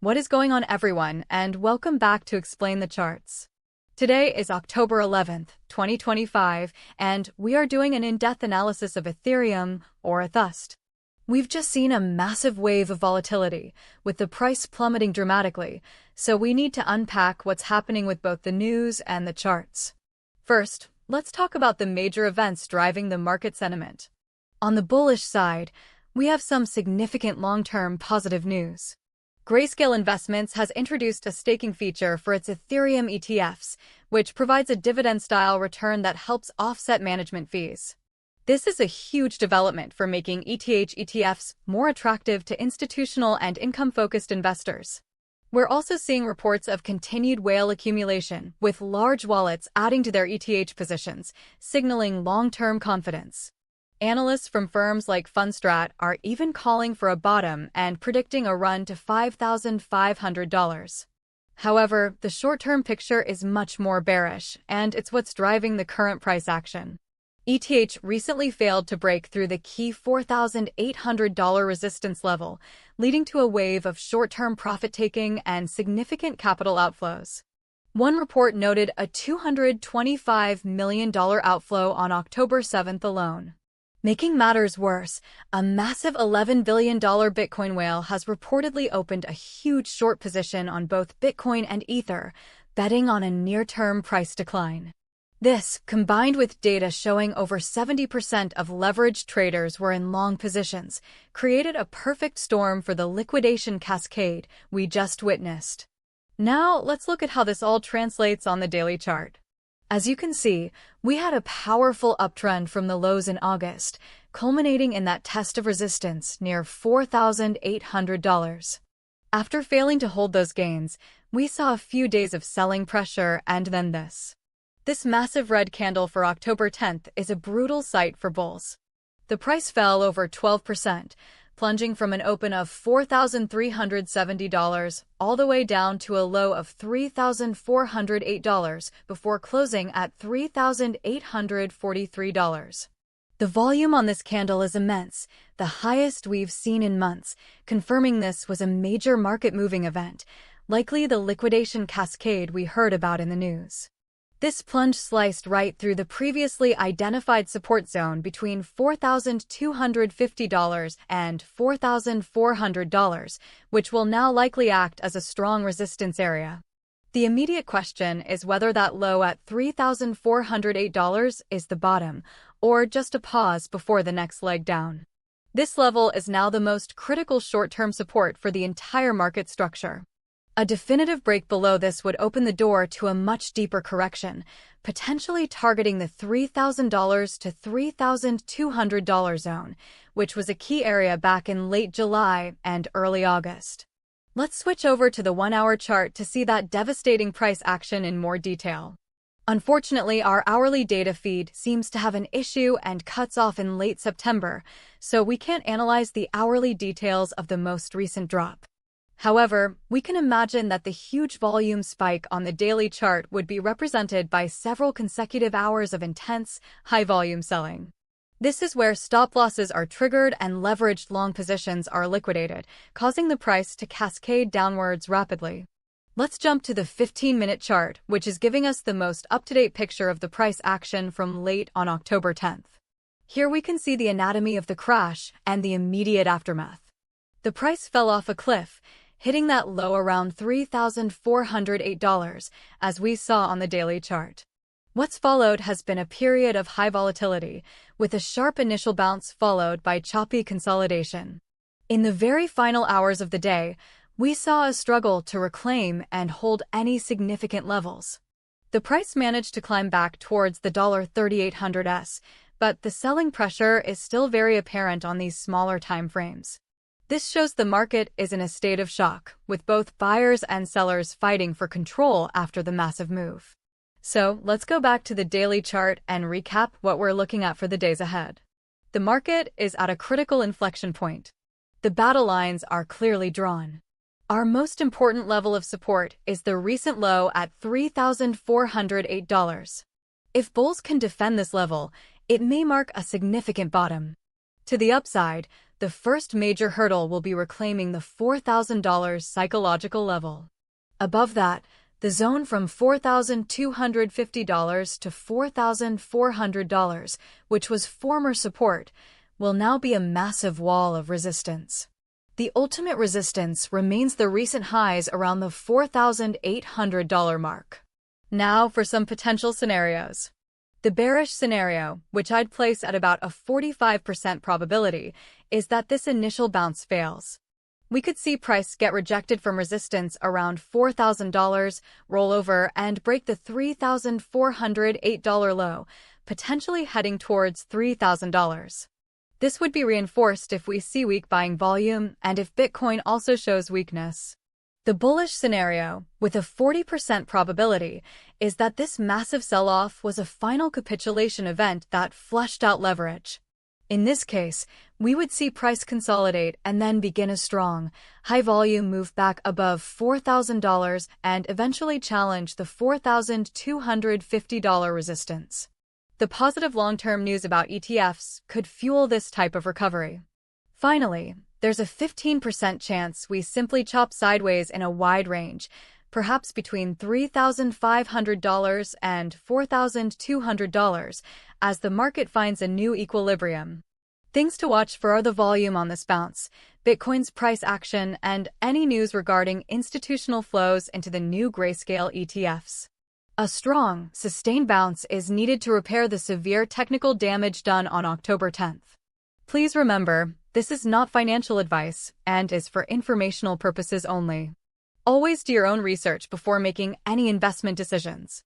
What is going on, everyone, and welcome back to Explain the Charts. Today is October 11th, 2025, and we are doing an in-depth analysis of Ethereum, or ETHUSD. We've just seen a massive wave of volatility, with the price plummeting dramatically, so we need to unpack what's happening with both the news and the charts. First, let's talk about the major events driving the market sentiment. On the bullish side, we have some significant long-term positive news. Grayscale Investments has introduced a staking feature for its Ethereum ETFs, which provides a dividend-style return that helps offset management fees. This is a huge development for making ETHs more attractive to institutional and income-focused investors. We're also seeing reports of continued whale accumulation, with large wallets adding to their ETH positions, signaling long-term confidence. Analysts from firms like Fundstrat are even calling for a bottom and predicting a run to $5,500. However, the short-term picture is much more bearish, and it's what's driving the current price action. ETH recently failed to break through the key $4,800 resistance level, leading to a wave of short-term profit-taking and significant capital outflows. One report noted a $225 million outflow on October 7th alone. Making matters worse, a massive $11 billion Bitcoin whale has reportedly opened a huge short position on both Bitcoin and Ether, betting on a near-term price decline. This, combined with data showing over 70% of leveraged traders were in long positions, created a perfect storm for the liquidation cascade we just witnessed. Now, let's look at how this all translates on the daily chart. As you can see, we had a powerful uptrend from the lows in August, culminating in that test of resistance near $4,800. After failing to hold those gains, we saw a few days of selling pressure and then this. This massive red candle for October 10th is a brutal sight for bulls. The price fell over 12%, plunging from an open of $4,370 all the way down to a low of $3,408 before closing at $3,843. The volume on this candle is immense, the highest we've seen in months, confirming this was a major market-moving event, likely the liquidation cascade we heard about in the news. This plunge sliced right through the previously identified support zone between $4,250 and $4,400, which will now likely act as a strong resistance area. The immediate question is whether that low at $3,408 is the bottom, or just a pause before the next leg down. This level is now the most critical short-term support for the entire market structure. A definitive break below this would open the door to a much deeper correction, potentially targeting the $3,000 to $3,200 zone, which was a key area back in late July and early August. Let's switch over to the one-hour chart to see that devastating price action in more detail. Unfortunately, our hourly data feed seems to have an issue and cuts off in late September, so we can't analyze the hourly details of the most recent drop. However, we can imagine that the huge volume spike on the daily chart would be represented by several consecutive hours of intense, high-volume selling. This is where stop losses are triggered and leveraged long positions are liquidated, causing the price to cascade downwards rapidly. Let's jump to the 15-minute chart, which is giving us the most up-to-date picture of the price action from late on October 10th. Here we can see the anatomy of the crash and the immediate aftermath. The price fell off a cliff, hitting that low around $3,408, as we saw on the daily chart. What's followed has been a period of high volatility, with a sharp initial bounce followed by choppy consolidation. In the very final hours of the day, we saw a struggle to reclaim and hold any significant levels. The price managed to climb back towards the $3,800s, but the selling pressure is still very apparent on these smaller time frames. This shows the market is in a state of shock, with both buyers and sellers fighting for control after the massive move. So, let's go back to the daily chart and recap what we're looking at for the days ahead. The market is at a critical inflection point. The battle lines are clearly drawn. Our most important level of support is the recent low at $3,408. If bulls can defend this level, it may mark a significant bottom. To the upside, the first major hurdle will be reclaiming the $4,000 psychological level. Above that, the zone from $4,250 to $4,400, which was former support, will now be a massive wall of resistance. The ultimate resistance remains the recent highs around the $4,800 mark. Now for some potential scenarios. The bearish scenario, which I'd place at about a 45% probability, is that this initial bounce fails. We could see price get rejected from resistance around $4,000, roll over, and break the $3,408 low, potentially heading towards $3,000. This would be reinforced if we see weak buying volume and if Bitcoin also shows weakness. The bullish scenario, with a 40% probability, is that this massive sell-off was a final capitulation event that flushed out leverage. In this case, we would see price consolidate and then begin a strong, high-volume move back above $4,000 and eventually challenge the $4,250 resistance. The positive long-term news about ETFs could fuel this type of recovery. Finally, there's a 15% chance we simply chop sideways in a wide range, perhaps between $3,500 and $4,200, as the market finds a new equilibrium. Things to watch for are the volume on this bounce, Bitcoin's price action, and any news regarding institutional flows into the new Grayscale ETFs. A strong, sustained bounce is needed to repair the severe technical damage done on October 10th. Please remember, this is not financial advice and is for informational purposes only. Always do your own research before making any investment decisions.